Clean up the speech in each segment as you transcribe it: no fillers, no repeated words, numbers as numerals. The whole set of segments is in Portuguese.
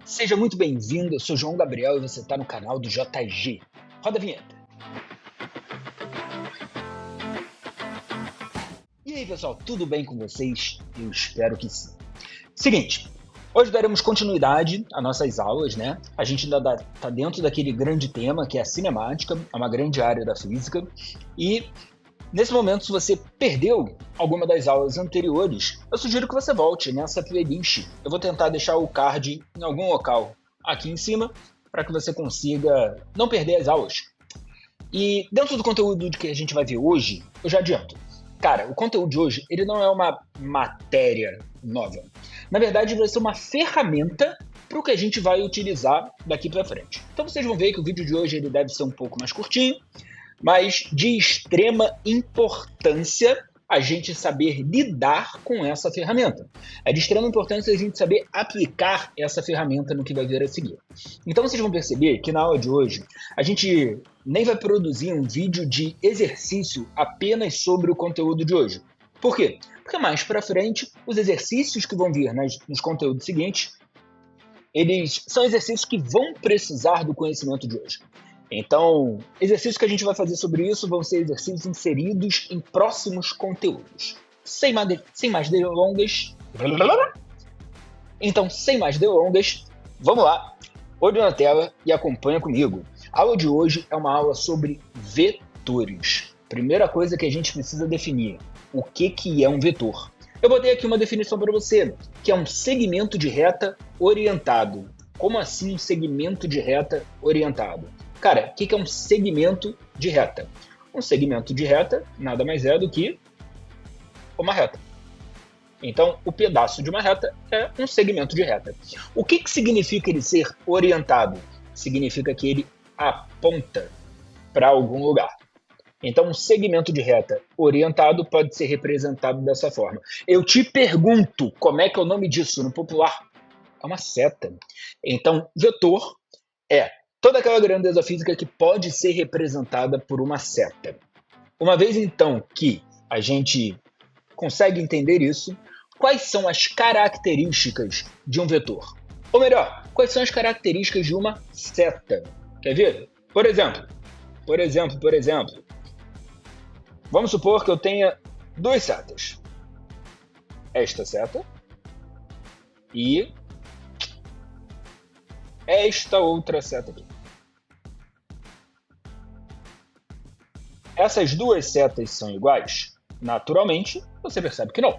Seja muito bem-vindo, eu sou João Gabriel e você está no canal do JG. Roda a vinheta. E aí pessoal, tudo bem com vocês? Eu espero que sim. Seguinte, hoje daremos continuidade às nossas aulas, né? A gente ainda está dentro daquele grande tema que é a cinemática, é uma grande área da física. E nesse momento, se você perdeu alguma das aulas anteriores, eu sugiro que você volte nessa playlist. Eu vou tentar deixar o card em algum local aqui em cima para que você consiga não perder as aulas. E dentro do conteúdo que a gente vai ver hoje, eu já adianto. Cara, o conteúdo de hoje, ele não é uma matéria nova. Na verdade, vai ser uma ferramenta para o que a gente vai utilizar daqui para frente. Então vocês vão ver que o vídeo de hoje ele deve ser um pouco mais curtinho, mas de extrema importância a gente saber lidar com essa ferramenta. É de extrema importância a gente saber aplicar essa ferramenta no que vai vir a seguir. Então vocês vão perceber que na aula de hoje a gente nem vai produzir um vídeo de exercício apenas sobre o conteúdo de hoje. Por quê? Porque mais para frente, os exercícios que vão vir nos conteúdos seguintes, eles são exercícios que vão precisar do conhecimento de hoje. Então, exercícios que a gente vai fazer sobre isso vão ser exercícios inseridos em próximos conteúdos. Sem mais delongas. Então, sem mais delongas, vamos lá. Olho na tela e acompanha comigo. A aula de hoje é uma aula sobre vetores. Primeira coisa que a gente precisa definir: o que é um vetor? Eu botei aqui uma definição para você, que é um segmento de reta orientado. Como assim um segmento de reta orientado? Cara, o que é um segmento de reta? Um segmento de reta nada mais é do que uma reta. Então, o pedaço de uma reta é um segmento de reta. O que significa ele ser orientado? Significa que ele aponta para algum lugar. Então, um segmento de reta orientado pode ser representado dessa forma. Eu te pergunto, como é que é o nome disso no popular? É uma seta. Então, vetor é toda aquela grandeza física que pode ser representada por uma seta. Uma vez, então, que a gente consegue entender isso, quais são as características de um vetor? Ou melhor, quais são as características de uma seta? Quer ver? Por exemplo, vamos supor que eu tenha duas setas. Esta seta e esta outra seta aqui. Essas duas setas são iguais? Naturalmente, você percebe que não.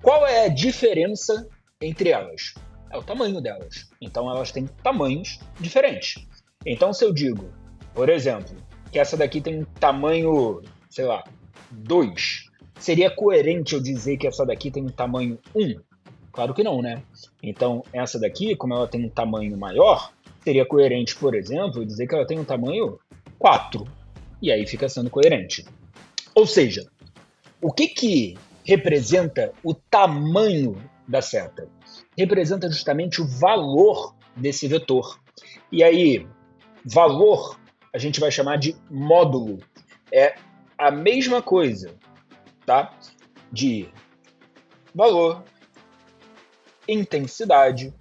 Qual é a diferença entre elas? É o tamanho delas. Então, elas têm tamanhos diferentes. Então, se eu digo, por exemplo, que essa daqui tem um tamanho, sei lá, 2, seria coerente eu dizer que essa daqui tem um tamanho 1? Claro que não, né? Então, essa daqui, como ela tem um tamanho maior, seria coerente, por exemplo, dizer que ela tem um tamanho 4. E aí fica sendo coerente. Ou seja, o que representa o tamanho da seta? Representa justamente o valor desse vetor. E aí, valor a gente vai chamar de módulo. É a mesma coisa, tá? De valor, intensidade.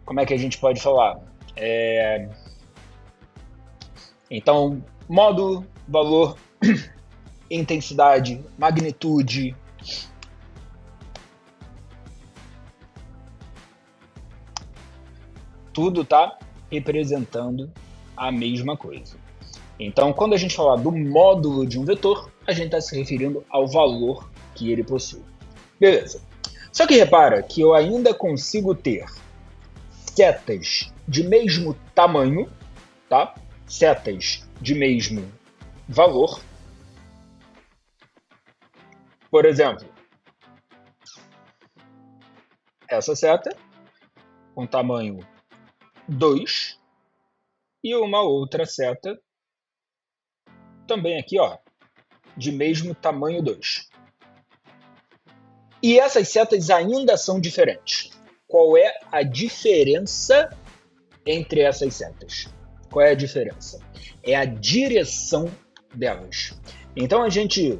Como é que a gente pode falar? Então, módulo, valor, intensidade, magnitude. Tudo está representando a mesma coisa. Então, quando a gente falar do módulo de um vetor, a gente está se referindo ao valor que ele possui. Beleza. Só que repara que eu ainda consigo ter setas de mesmo tamanho, tá? Setas de mesmo valor. Por exemplo, essa seta com tamanho 2 e uma outra seta também aqui, ó, de mesmo tamanho 2. E essas setas ainda são diferentes. Qual é a diferença entre essas setas? Qual é a diferença? É a direção delas. Então a gente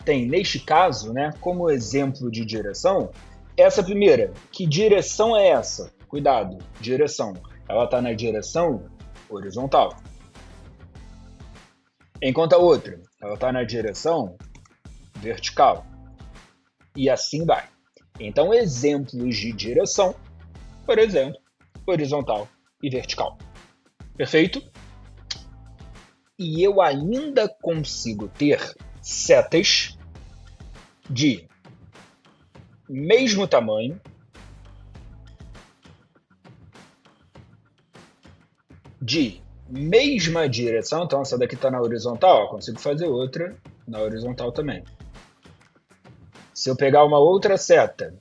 tem, neste caso, né, como exemplo de direção, essa primeira. Que direção é essa? Cuidado, direção. Ela está na direção horizontal. Enquanto a outra, ela está na direção vertical. E assim vai. Então, exemplos de direção, por exemplo, horizontal e vertical. Perfeito? E eu ainda consigo ter setas de mesmo tamanho, de mesma direção. Então, essa daqui está na horizontal, eu consigo fazer outra na horizontal também. Se eu pegar uma outra seta,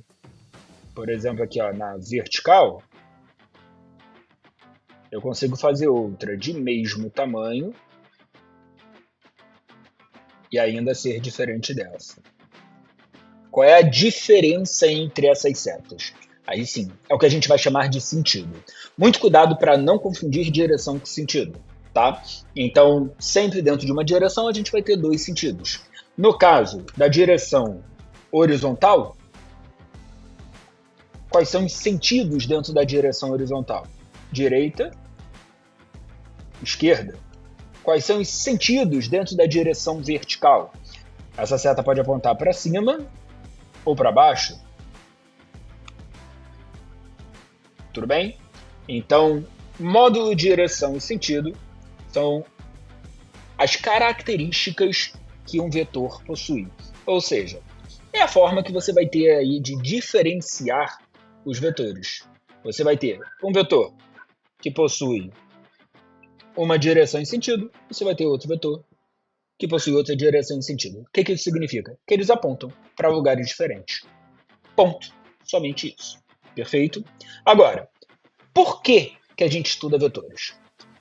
por exemplo, aqui ó, na vertical, eu consigo fazer outra de mesmo tamanho e ainda ser diferente dessa. Qual é a diferença entre essas setas? Aí sim, é o que a gente vai chamar de sentido. Muito cuidado para não confundir direção com sentido, tá? Então, sempre dentro de uma direção a gente vai ter dois sentidos. No caso da direção horizontal, quais são os sentidos dentro da direção horizontal? Direita, esquerda. Quais são os sentidos dentro da direção vertical? Essa seta pode apontar para cima ou para baixo. Tudo bem? Então, módulo, direção e sentido são as características que um vetor possui. Ou seja, é a forma que você vai ter aí de diferenciar os vetores. Você vai ter um vetor que possui uma direção e sentido, e você vai ter outro vetor que possui outra direção e sentido. O que isso significa? Que eles apontam para lugares diferentes. Ponto. Somente isso. Perfeito? Agora, por que a gente estuda vetores?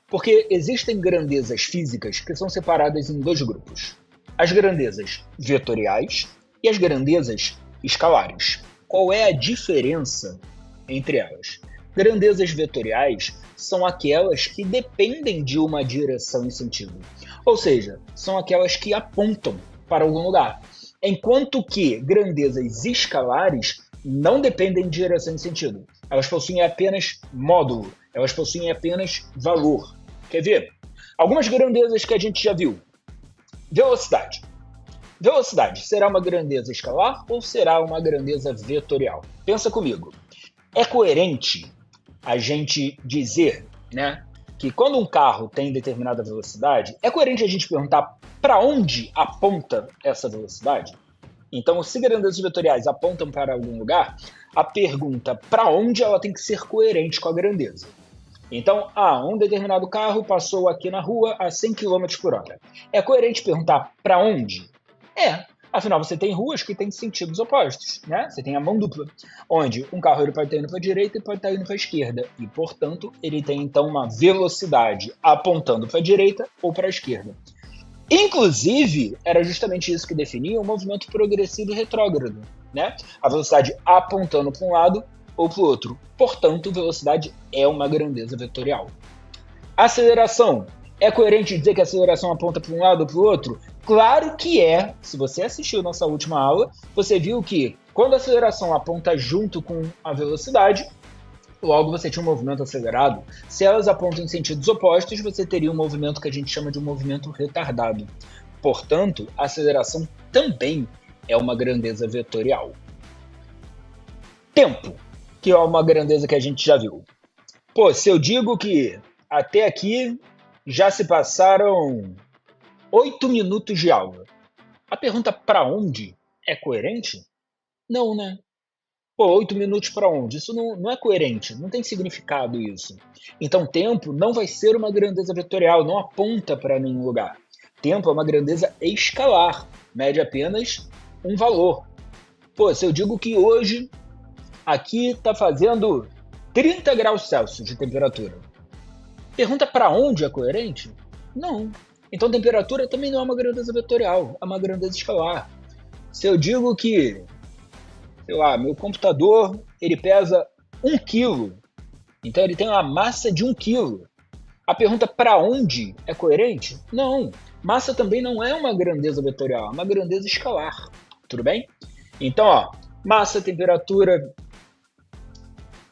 Porque existem grandezas físicas que são separadas em dois grupos. As grandezas vetoriais e as grandezas escalares. Qual é a diferença entre elas? Grandezas vetoriais são aquelas que dependem de uma direção e sentido. Ou seja, são aquelas que apontam para algum lugar. Enquanto que grandezas escalares não dependem de direção e sentido. Elas possuem apenas módulo, elas possuem apenas valor. Quer ver? Algumas grandezas que a gente já viu. Velocidade. Velocidade será uma grandeza escalar ou será uma grandeza vetorial? Pensa comigo. É coerente a gente dizer, né, que quando um carro tem determinada velocidade, é coerente a gente perguntar para onde aponta essa velocidade? Então, se grandezas vetoriais apontam para algum lugar, a pergunta para onde ela tem que ser coerente com a grandeza. Então, um determinado carro passou aqui na rua a 100 km por hora. É coerente perguntar para onde? Afinal, você tem ruas que têm sentidos opostos, né? Você tem a mão dupla, onde um carro ele pode estar indo para a direita e pode estar indo para a esquerda. E, portanto, ele tem, então, uma velocidade apontando para a direita ou para a esquerda. Inclusive, era justamente isso que definia o movimento progressivo e retrógrado, né? A velocidade apontando para um lado ou para o outro. Portanto, velocidade é uma grandeza vetorial. Aceleração. É coerente dizer que a aceleração aponta para um lado ou para o outro? Claro que é. Se você assistiu nossa última aula, você viu que quando a aceleração aponta junto com a velocidade, logo você tinha um movimento acelerado. Se elas apontam em sentidos opostos, você teria um movimento que a gente chama de um movimento retardado. Portanto, a aceleração também é uma grandeza vetorial. Tempo, que é uma grandeza que a gente já viu. Se eu digo que até aqui já se passaram 8 minutos de aula, a pergunta para onde é coerente? Não, né? 8 minutos para onde? Isso não é coerente, não tem significado isso. Então, tempo não vai ser uma grandeza vetorial, não aponta para nenhum lugar. Tempo é uma grandeza escalar, mede apenas um valor. Se eu digo que hoje aqui está fazendo 30 graus Celsius de temperatura, pergunta para onde é coerente? Não. Então, temperatura também não é uma grandeza vetorial, é uma grandeza escalar. Se eu digo que sei lá, meu computador, ele pesa 1 kg. Então ele tem uma massa de 1 kg. A pergunta para onde é coerente? Não. Massa também não é uma grandeza vetorial, é uma grandeza escalar. Tudo bem? Então, massa, temperatura,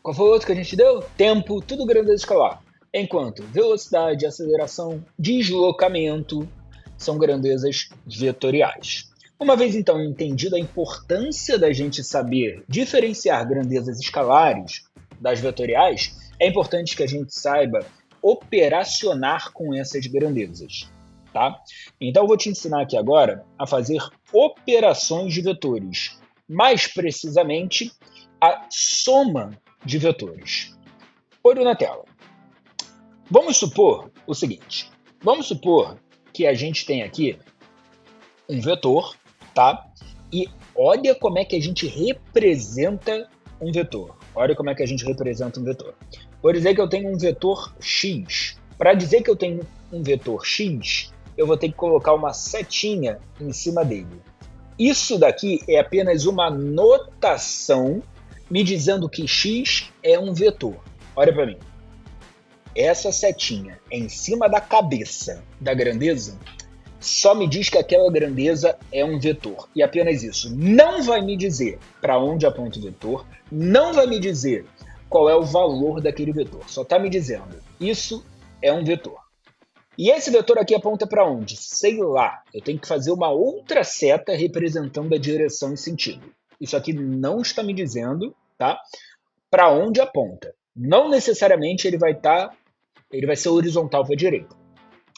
Qual foi o outro que a gente deu? Tempo, tudo grandeza escalar. Enquanto velocidade, aceleração, deslocamento são grandezas vetoriais. Uma vez então entendida a importância da gente saber diferenciar grandezas escalares das vetoriais, é importante que a gente saiba operacionar com essas grandezas. Tá? Então eu vou te ensinar aqui agora a fazer operações de vetores, mais precisamente a soma de vetores. Olho na tela. Vamos supor o seguinte, vamos supor que a gente tem aqui um vetor, tá? E olha como é que a gente representa um vetor. Olha como é que a gente representa um vetor. Vou dizer que eu tenho um vetor x. Para dizer que eu tenho um vetor x, eu vou ter que colocar uma setinha em cima dele. Isso daqui é apenas uma notação me dizendo que x é um vetor. Olha para mim. Essa setinha em cima da cabeça da grandeza só me diz que aquela grandeza é um vetor. E apenas isso. Não vai me dizer para onde aponta o vetor, não vai me dizer qual é o valor daquele vetor. Só está me dizendo, isso é um vetor. E esse vetor aqui aponta para onde? Sei lá. Eu tenho que fazer uma outra seta representando a direção e sentido. Isso aqui não está me dizendo, tá? Para onde aponta. Não necessariamente ele vai ser horizontal para a direita.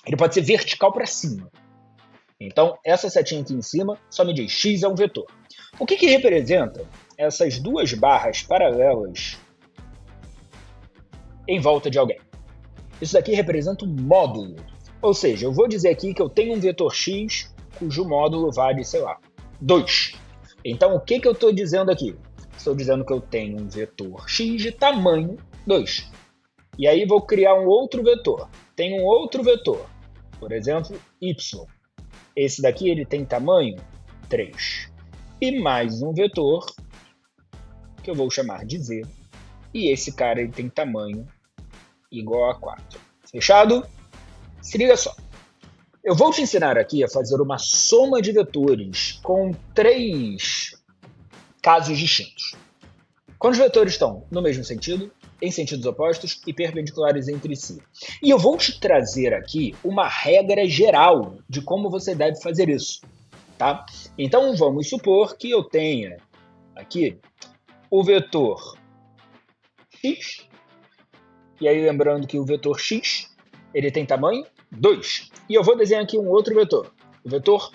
Ele pode ser vertical para cima. Então, essa setinha aqui em cima só me diz x é um vetor. O que representa essas duas barras paralelas em volta de alguém? Isso daqui representa um módulo. Ou seja, eu vou dizer aqui que eu tenho um vetor x cujo módulo vale, sei lá, 2. Então, o que eu estou dizendo aqui? Estou dizendo que eu tenho um vetor x de tamanho 2. E aí vou criar um outro vetor. Tenho um outro vetor, por exemplo, y. Esse daqui ele tem tamanho 3. E mais um vetor, que eu vou chamar de z. E esse cara ele tem tamanho igual a 4. Fechado? Se liga só. Eu vou te ensinar aqui a fazer uma soma de vetores com 3 casos distintos. Quando os vetores estão no mesmo sentido, em sentidos opostos e perpendiculares entre si. E eu vou te trazer aqui uma regra geral de como você deve fazer isso, tá? Então vamos supor que eu tenha aqui o vetor x, e aí lembrando que o vetor x ele tem tamanho 2. E eu vou desenhar aqui um outro vetor, o vetor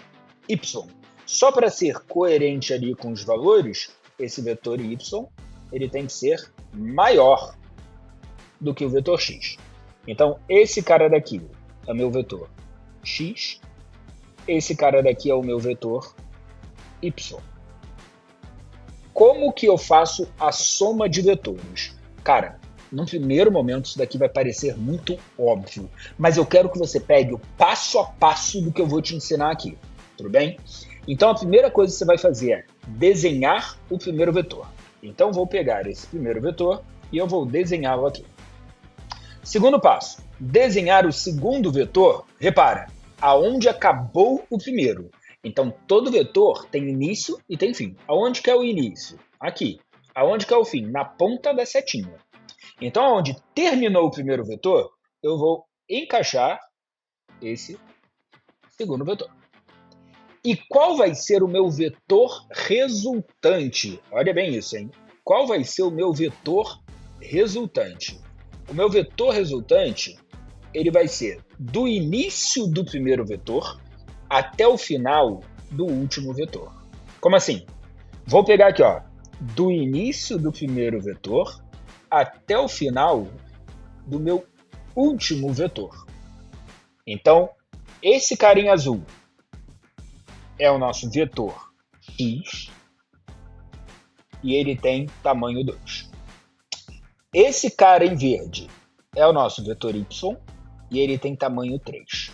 y. Só para ser coerente ali com os valores, esse vetor y ele tem que ser maior do que o vetor x. Então, esse cara daqui é o meu vetor x, esse cara daqui é o meu vetor y. Como que eu faço a soma de vetores? Cara, num primeiro momento isso daqui vai parecer muito óbvio, mas eu quero que você pegue o passo a passo do que eu vou te ensinar aqui, tudo bem? Então, a primeira coisa que você vai fazer é desenhar o primeiro vetor. Então, vou pegar esse primeiro vetor e eu vou desenhá-lo aqui. Segundo passo, desenhar o segundo vetor, repara, aonde acabou o primeiro. Então, todo vetor tem início e tem fim. Aonde que é o início? Aqui. Aonde que é o fim? Na ponta da setinha. Então, onde terminou o primeiro vetor, eu vou encaixar esse segundo vetor. E qual vai ser o meu vetor resultante? Olha bem isso, hein? Qual vai ser o meu vetor resultante? O meu vetor resultante, ele vai ser do início do primeiro vetor até o final do último vetor. Como assim? Vou pegar aqui, ó, do início do primeiro vetor até o final do meu último vetor. Então, esse carinha azul é o nosso vetor x e ele tem tamanho 2. Esse cara em verde é o nosso vetor y e ele tem tamanho 3.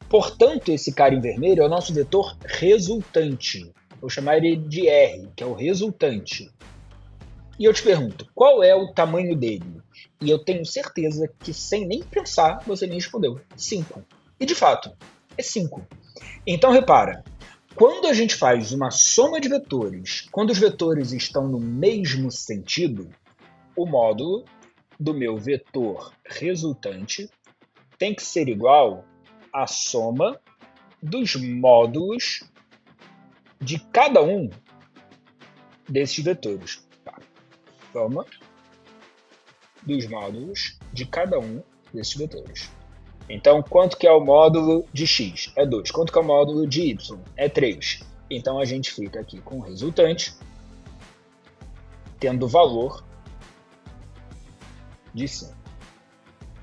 Portanto, esse cara em vermelho é o nosso vetor resultante. Vou chamar ele de R, que é o resultante. E eu te pergunto, qual é o tamanho dele? E eu tenho certeza que, sem nem pensar, você me respondeu 5. E, de fato, é 5. Então, repara, quando a gente faz uma soma de vetores, quando os vetores estão no mesmo sentido, o módulo do meu vetor resultante tem que ser igual à soma dos módulos de cada um desses vetores. Tá? Soma dos módulos de cada um desses vetores. Então, quanto que é o módulo de x? É 2. Quanto que é o módulo de y? É 3. Então, a gente fica aqui com o resultante tendo o valor de 5.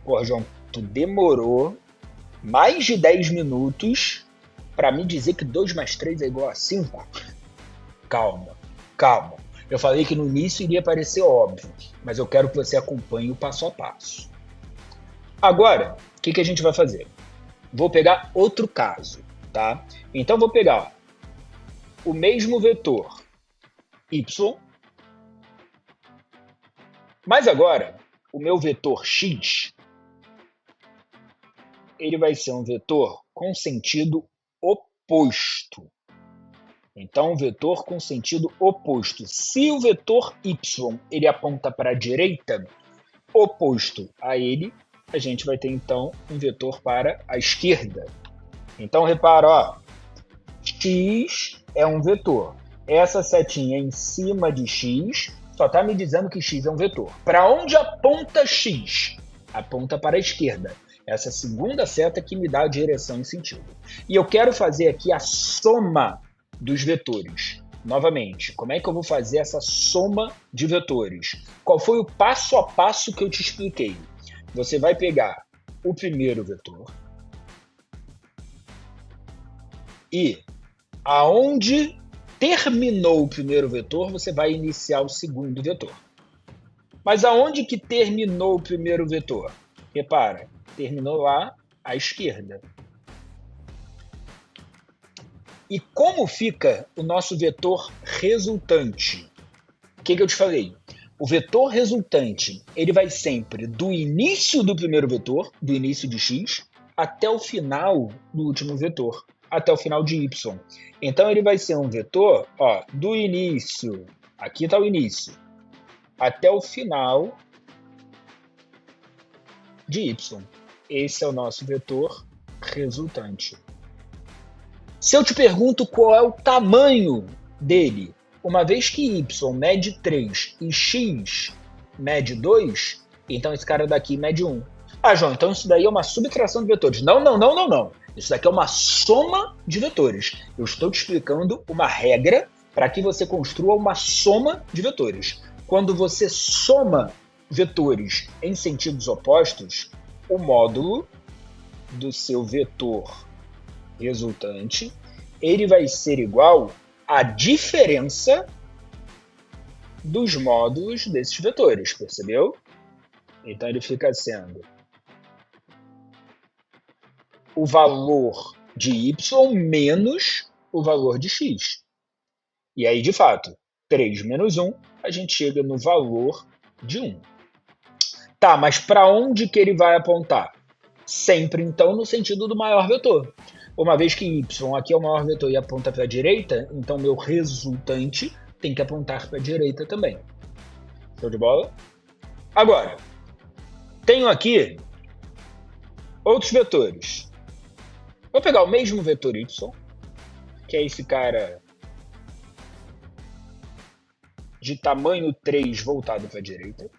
Pô, João, tu demorou mais de 10 minutos para me dizer que 2 mais 3 é igual a 5? Calma, calma. Eu falei que no início iria parecer óbvio, mas eu quero que você acompanhe o passo a passo. Agora, o que a gente vai fazer? Vou pegar outro caso, tá? Então, vou pegar o mesmo vetor y, mas agora, o meu vetor x, ele vai ser um vetor com sentido oposto. Então, um vetor com sentido oposto. Se o vetor y ele aponta para a direita, oposto a ele, a gente vai ter então um vetor para a esquerda. Então, repara, ó, x é um vetor. Essa setinha em cima de x só está me dizendo que x é um vetor. Para onde aponta x? Aponta para a esquerda. Essa segunda seta que me dá a direção e sentido. E eu quero fazer aqui a soma dos vetores. Novamente, como é que eu vou fazer essa soma de vetores? Qual foi o passo a passo que eu te expliquei? Você vai pegar o primeiro vetor e aonde terminou o primeiro vetor, você vai iniciar o segundo vetor. Mas aonde que terminou o primeiro vetor? Repara, terminou lá à esquerda. E como fica o nosso vetor resultante? O que eu te falei? O vetor resultante, ele vai sempre do início do primeiro vetor, do início de x, até o final do último vetor, até o final de y. Então, ele vai ser um vetor, ó, do início, aqui está o início, até o final de y. Esse é o nosso vetor resultante. Se eu te pergunto qual é o tamanho dele, uma vez que y mede 3 e x mede 2, então esse cara daqui mede 1. Ah, João, então isso daí é uma subtração de vetores. Não, não, não, não, não. Isso daqui é uma soma de vetores. Eu estou te explicando uma regra para que você construa uma soma de vetores. Quando você soma vetores em sentidos opostos, o módulo do seu vetor resultante, ele vai ser igual à diferença dos módulos desses vetores, percebeu? Então ele fica sendo o valor de y menos o valor de x. E aí, de fato, 3 menos 1, a gente chega no valor de 1. Tá, mas para onde que ele vai apontar? Sempre, então, no sentido do maior vetor. Uma vez que y aqui é o maior vetor e aponta para a direita, então meu resultante tem que apontar para a direita também. Show de bola? Agora, tenho aqui outros vetores. Vou pegar o mesmo vetor y, que é esse cara de tamanho 3 voltado para a direita.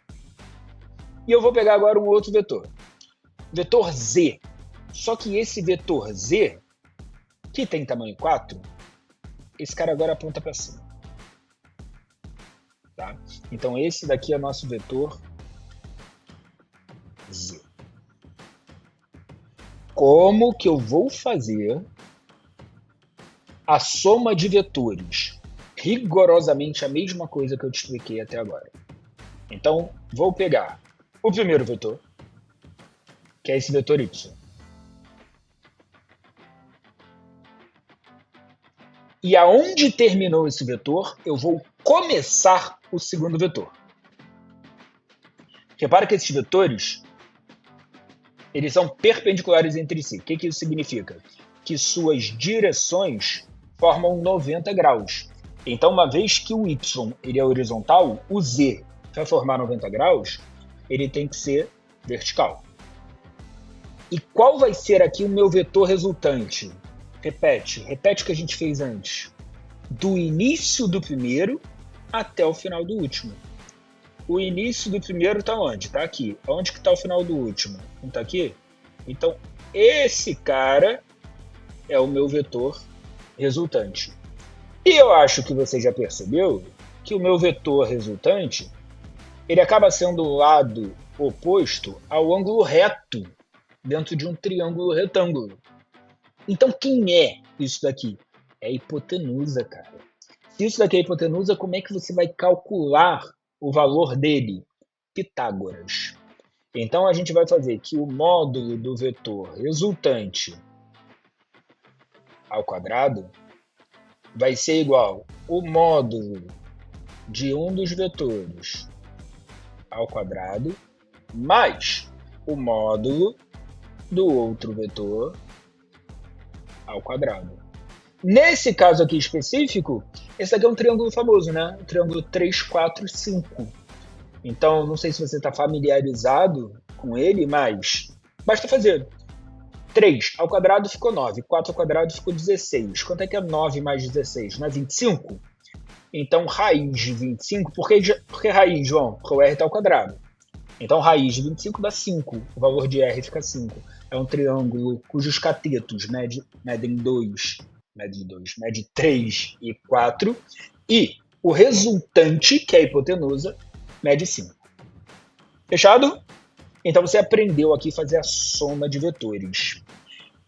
E eu vou pegar agora um outro vetor. Vetor z. Só que esse vetor z, que tem tamanho 4, esse cara agora aponta para cima. Tá? Então esse daqui é o nosso vetor z. Como que eu vou fazer a soma de vetores? Rigorosamente a mesma coisa que eu te expliquei até agora. Então, vou pegar o primeiro vetor, que é esse vetor y. E aonde terminou esse vetor, eu vou começar o segundo vetor. Repara que esses vetores, eles são perpendiculares entre si. O que isso significa? Que suas direções formam 90 graus. Então, uma vez que o y ele é horizontal, o z para formar 90 graus, ele tem que ser vertical. E qual vai ser aqui o meu vetor resultante? Repete o que a gente fez antes. Do início do primeiro até o final do último. O início do primeiro está onde? Está aqui. Onde que está o final do último? Não está aqui? Então, esse cara é o meu vetor resultante. E eu acho que você já percebeu que o meu vetor resultante ele acaba sendo o lado oposto ao ângulo reto dentro de um triângulo retângulo. Então, quem é isso daqui? É a hipotenusa, cara. Se isso daqui é a hipotenusa, como é que você vai calcular o valor dele? Pitágoras. Então, a gente vai fazer que o módulo do vetor resultante ao quadrado vai ser igual ao módulo de um dos vetores ao quadrado mais o módulo do outro vetor ao quadrado. Nesse caso aqui específico, esse aqui é um triângulo famoso, né? O triângulo 3, 4, 5. Então, não sei se você está familiarizado com ele, mas basta fazer. 3 ao quadrado ficou 9, 4 ao quadrado ficou 16. Quanto é que é 9 mais 16? Não é 25? Então, raiz de 25, por que raiz, João? Porque o R está ao quadrado. Então, raiz de 25 dá 5, o valor de R fica 5. É um triângulo cujos catetos medem 2, mede 3 e 4, e o resultante, que é a hipotenusa, mede 5. Fechado? Então, você aprendeu aqui a fazer a soma de vetores.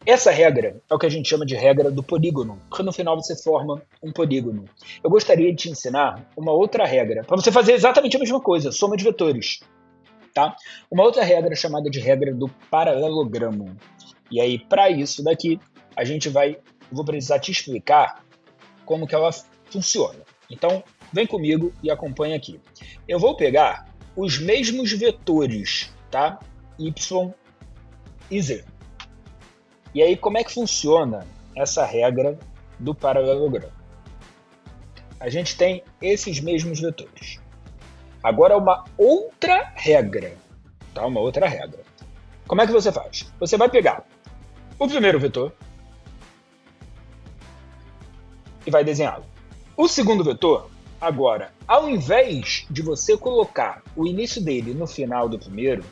Essa regra é o que a gente chama de regra do polígono, porque no final você forma um polígono. Eu gostaria de te ensinar uma outra regra, para você fazer exatamente a mesma coisa, soma de vetores. Tá? Uma outra regra chamada de regra do paralelogramo. E aí, para isso daqui, vou precisar te explicar como que ela funciona. Então, vem comigo e acompanha aqui. Eu vou pegar os mesmos vetores, tá? Y e Z. E aí, como é que funciona essa regra do paralelogramo? A gente tem esses mesmos vetores. Agora, uma outra regra, tá? Uma outra regra. Como é que você faz? Você vai pegar o primeiro vetor e vai desenhá-lo. O segundo vetor, agora, ao invés de você colocar o início dele no final do primeiro,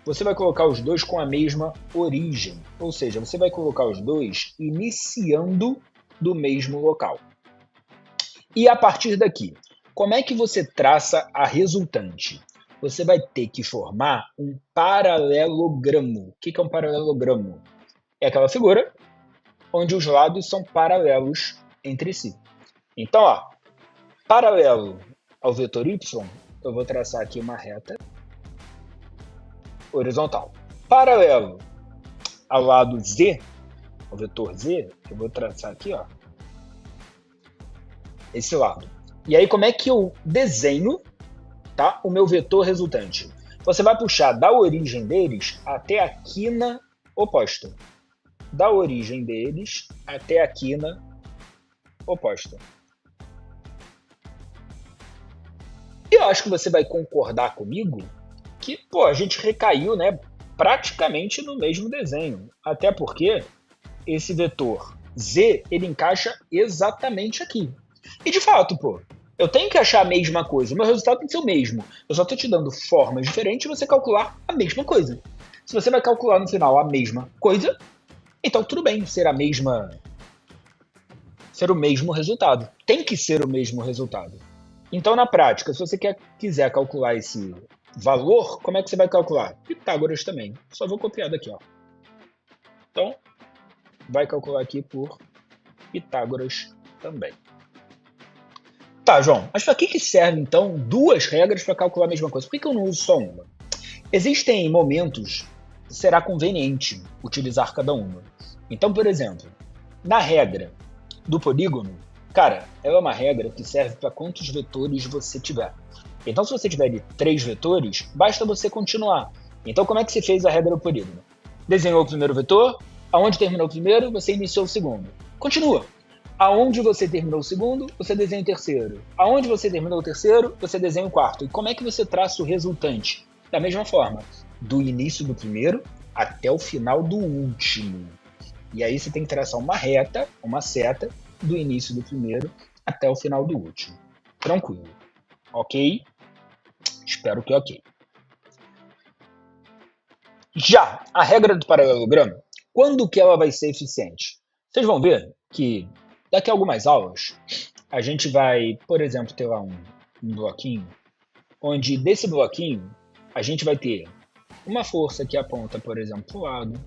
você vai colocar os dois com a mesma origem. Ou seja, você vai colocar os dois iniciando do mesmo local. E a partir daqui, como é que você traça a resultante? Você vai ter que formar um paralelogramo. O que é um paralelogramo? É aquela figura onde os lados são paralelos entre si. Então, ó, paralelo ao vetor y, eu vou traçar aqui uma reta horizontal. Paralelo ao lado z, ao vetor z, eu vou traçar aqui, ó, esse lado. E aí, como é que eu desenho, tá, o meu vetor resultante? Você vai puxar da origem deles até a quina oposta. Da origem deles até a quina oposta. E eu acho que você vai concordar comigo que, pô, a gente recaiu, né, praticamente no mesmo desenho. Até porque esse vetor z, ele encaixa exatamente aqui. E de fato, pô, eu tenho que achar a mesma coisa. O meu resultado tem que ser o mesmo. Eu só estou te dando formas diferentes de você calcular a mesma coisa. Se você vai calcular no final a mesma coisa, então tudo bem ser o mesmo resultado. Tem que ser o mesmo resultado. Então, na prática, se você quiser calcular esse valor, como é que você vai calcular? Pitágoras também. Só vou copiar daqui, ó. Então, vai calcular aqui por Pitágoras também. Tá, João, mas para que serve, então, duas regras para calcular a mesma coisa? Por que eu não uso só uma? Existem momentos que será conveniente utilizar cada uma. Então, por exemplo, na regra do polígono, cara, ela é uma regra que serve para quantos vetores você tiver. Então, se você tiver de 3 vetores, basta você continuar. Então, como é que você fez a regra do polígono? Desenhou o primeiro vetor, aonde terminou o primeiro, você iniciou o segundo. Continua. Aonde você terminou o segundo, você desenha o terceiro. Aonde você terminou o terceiro, você desenha o quarto. E como é que você traça o resultante? Da mesma forma, do início do primeiro até o final do último. E aí você tem que traçar uma reta, uma seta, do início do primeiro até o final do último. Tranquilo. Ok? Espero que ok. Já a regra do paralelogramo, quando que ela vai ser eficiente? Vocês vão ver que daqui a algumas aulas a gente vai, por exemplo, ter lá um bloquinho, onde desse bloquinho a gente vai ter uma força que aponta, por exemplo, para o lado,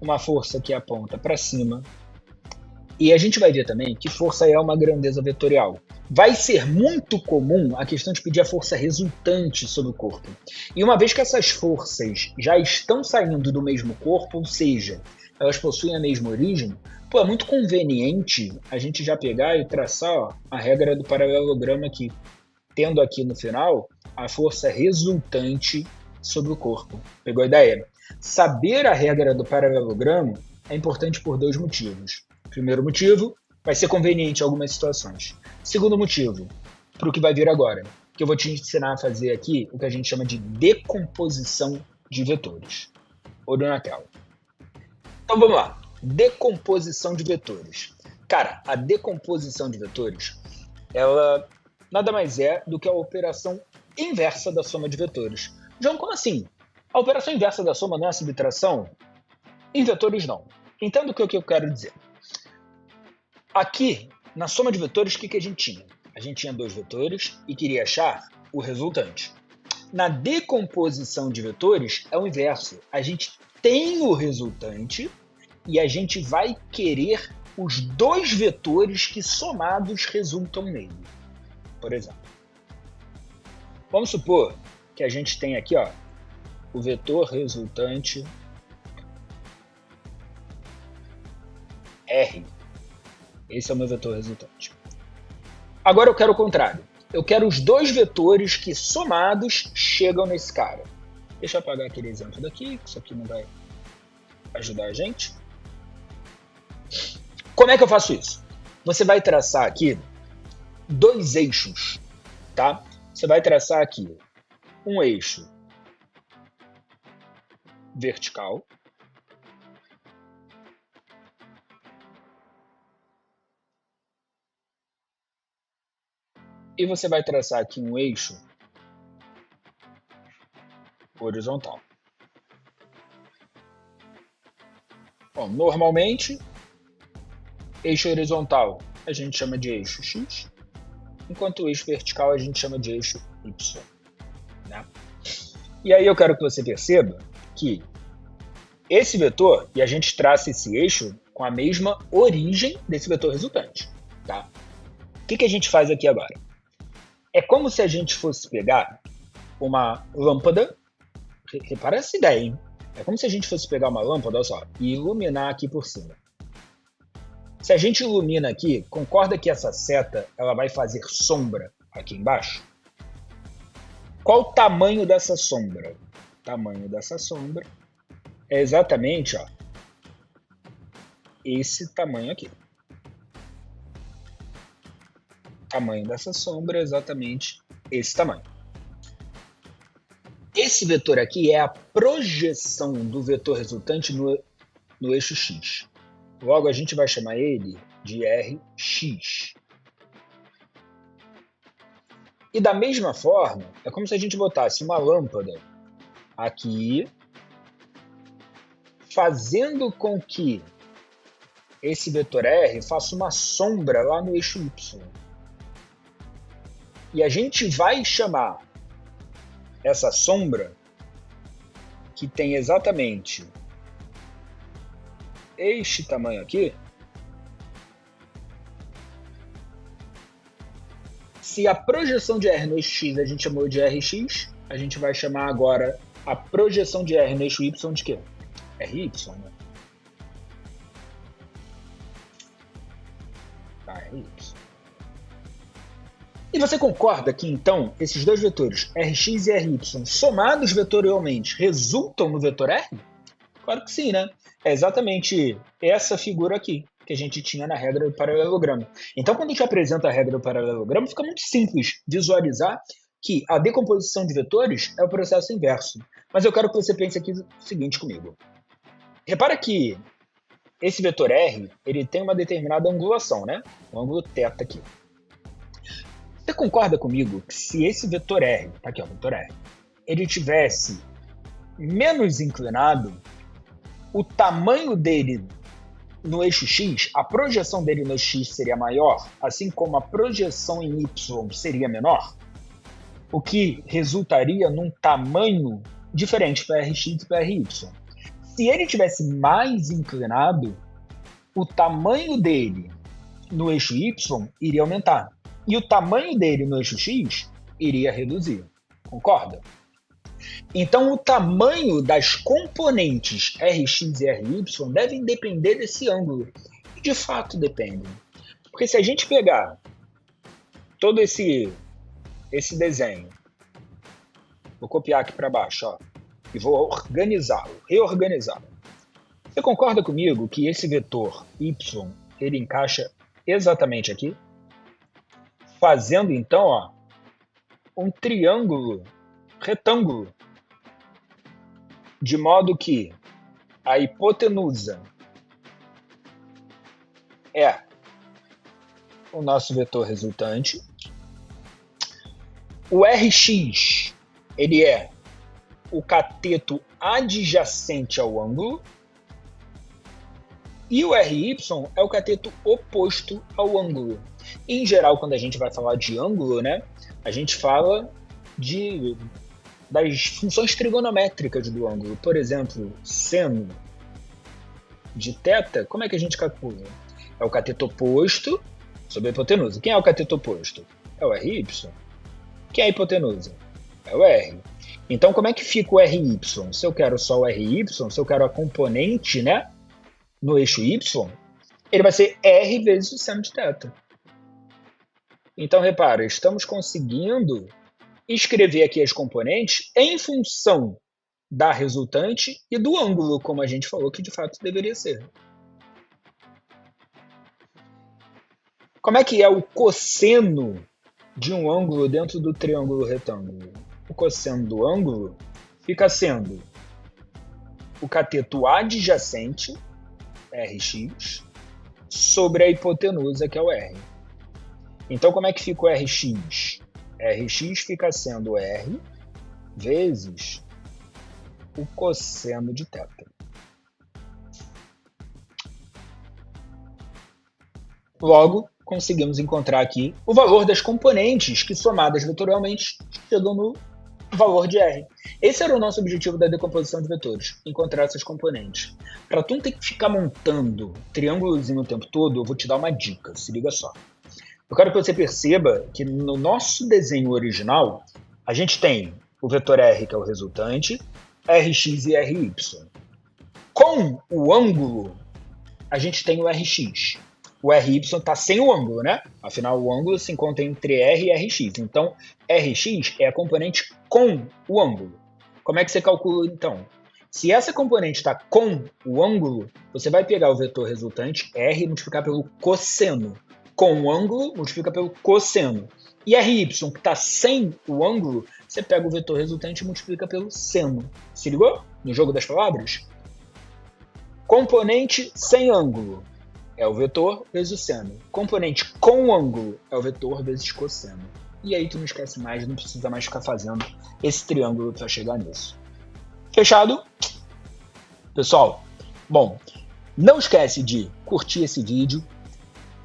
uma força que aponta para cima, e a gente vai ver também que força é uma grandeza vetorial. Vai ser muito comum a questão de pedir a força resultante sobre o corpo. E uma vez que essas forças já estão saindo do mesmo corpo, ou seja, elas possuem a mesma origem, é muito conveniente a gente já pegar e traçar a regra do paralelogramo aqui, tendo aqui no final a força resultante sobre o corpo. Pegou a ideia? Saber a regra do paralelogramo é importante por dois motivos. Primeiro motivo, vai ser conveniente em algumas situações. Segundo motivo, para o que vai vir agora, que eu vou te ensinar a fazer aqui o que a gente chama de decomposição de vetores. Olho na tela. Então vamos lá. Decomposição de vetores. Cara, a decomposição de vetores, ela nada mais é do que a operação inversa da soma de vetores. João, como assim? A operação inversa da soma não é a subtração? Em vetores, não. Entenda o que eu quero dizer. Aqui, na soma de vetores, o que a gente tinha? A gente tinha dois vetores e queria achar o resultante. Na decomposição de vetores, é o inverso. A gente tem o resultante e a gente vai querer os dois vetores que somados resultam nele. Por exemplo, vamos supor que a gente tem aqui o vetor resultante R. Esse é o meu vetor resultante. Agora eu quero o contrário. Eu quero os dois vetores que somados chegam nesse cara. Deixa eu apagar aquele exemplo daqui, que isso aqui não vai ajudar a gente. Como é que eu faço isso? Você vai traçar aqui dois eixos, tá? Você vai traçar aqui um eixo vertical e você vai traçar aqui um eixo horizontal. Bom, normalmente, eixo horizontal a gente chama de eixo X, enquanto o eixo vertical a gente chama de eixo Y. Né? E aí eu quero que você perceba que esse vetor, e a gente traça esse eixo com a mesma origem desse vetor resultante. Tá? O que a gente faz aqui agora? É como se a gente fosse pegar uma lâmpada, repara essa ideia, hein? É como se a gente fosse pegar uma lâmpada, olha só, e iluminar aqui por cima. Se a gente ilumina aqui, concorda que essa seta ela vai fazer sombra aqui embaixo? Qual o tamanho dessa sombra? O tamanho dessa sombra é exatamente esse tamanho aqui. O tamanho dessa sombra é exatamente esse tamanho. Esse vetor aqui é a projeção do vetor resultante no eixo X. Logo, a gente vai chamar ele de Rx. E da mesma forma, é como se a gente botasse uma lâmpada aqui, fazendo com que esse vetor R faça uma sombra lá no eixo Y. E a gente vai chamar essa sombra, que tem exatamente este tamanho aqui, se a projeção de R no eixo X a gente chamou de Rx, a gente vai chamar agora a projeção de R no eixo Y de quê? Ry, né? Ry. E você concorda que, então, esses dois vetores, Rx e Ry, somados vetorialmente, resultam no vetor R? Claro que sim, né? É exatamente essa figura aqui. que a gente tinha na regra do paralelogramo. Então, quando a gente apresenta a regra do paralelogramo, fica muito simples visualizar que a decomposição de vetores é o processo inverso. Mas eu quero que você pense aqui o seguinte comigo. Repara que esse vetor R, ele tem uma determinada angulação, né? O ângulo θ aqui. Você concorda comigo que se esse vetor R, tá aqui ó, vetor R, ele tivesse menos inclinado, o tamanho dele no eixo X, a projeção dele no X seria maior, assim como a projeção em Y seria menor, o que resultaria num tamanho diferente para Rx e para Ry. Se ele tivesse mais inclinado, o tamanho dele no eixo Y iria aumentar. E o tamanho dele no eixo X iria reduzir. Concorda? Então, o tamanho das componentes Rx e Ry devem depender desse ângulo. E, de fato, dependem. Porque se a gente pegar todo esse desenho, vou copiar aqui para baixo, ó, e vou organizá-lo, reorganizá-lo. Você concorda comigo que esse vetor y, ele encaixa exatamente aqui? Fazendo, então, ó, um triângulo retângulo, de modo que a hipotenusa é o nosso vetor resultante, o Rx, ele é o cateto adjacente ao ângulo, e o Ry é o cateto oposto ao ângulo. Em geral, quando a gente vai falar de ângulo, né, a gente fala das funções trigonométricas do ângulo. Por exemplo, seno de θ, como é que a gente calcula? É o cateto oposto sobre a hipotenusa. Quem é o cateto oposto? É o Ry. Quem é a hipotenusa? É o R. Então, como é que fica o Ry? Se eu quero só o Ry, se eu quero a componente, né, no eixo Y, ele vai ser R vezes o seno de θ. Então, repara, estamos conseguindo escrever aqui as componentes em função da resultante e do ângulo, como a gente falou que de fato deveria ser. Como é que é o cosseno de um ângulo dentro do triângulo retângulo? O cosseno do ângulo fica sendo o cateto adjacente, Rx, sobre a hipotenusa, que é o R. Então, como é que fica o Rx? Rx fica sendo R vezes o cosseno de θ. Logo, conseguimos encontrar aqui o valor das componentes que, somadas vetorialmente, chegam no valor de R. Esse era o nosso objetivo da decomposição de vetores, encontrar essas componentes. Para tu não ter que ficar montando triângulozinho o tempo todo, eu vou te dar uma dica, se liga só. Eu quero que você perceba que no nosso desenho original, a gente tem o vetor R, que é o resultante, Rx e Ry. Com o ângulo, a gente tem o Rx. O Ry está sem o ângulo, né? Afinal, o ângulo se encontra entre R e Rx. Então, Rx é a componente com o ângulo. Como é que você calcula, então? Se essa componente está com o ângulo, você vai pegar o vetor resultante, R, e multiplicar pelo cosseno. Com o ângulo, multiplica pelo cosseno. E Ry, que está sem o ângulo, você pega o vetor resultante e multiplica pelo seno. Se ligou? No jogo das palavras? Componente sem ângulo é o vetor vezes o seno. Componente com ângulo é o vetor vezes cosseno. E aí tu não esquece mais, não precisa mais ficar fazendo esse triângulo para chegar nisso. Fechado? Pessoal, bom, não esquece de curtir esse vídeo,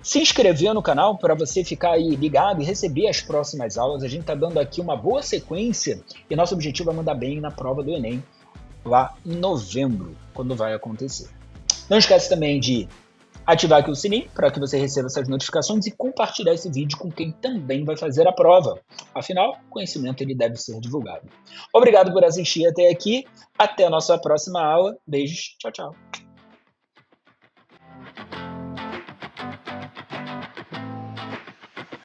se inscrever no canal para você ficar aí ligado e receber as próximas aulas. A gente está dando aqui uma boa sequência e nosso objetivo é mandar bem na prova do Enem lá em novembro, quando vai acontecer. Não esquece também de ativar aqui o sininho para que você receba essas notificações e compartilhar esse vídeo com quem também vai fazer a prova. Afinal, o conhecimento ele deve ser divulgado. Obrigado por assistir até aqui. Até a nossa próxima aula. Beijos. Tchau, tchau.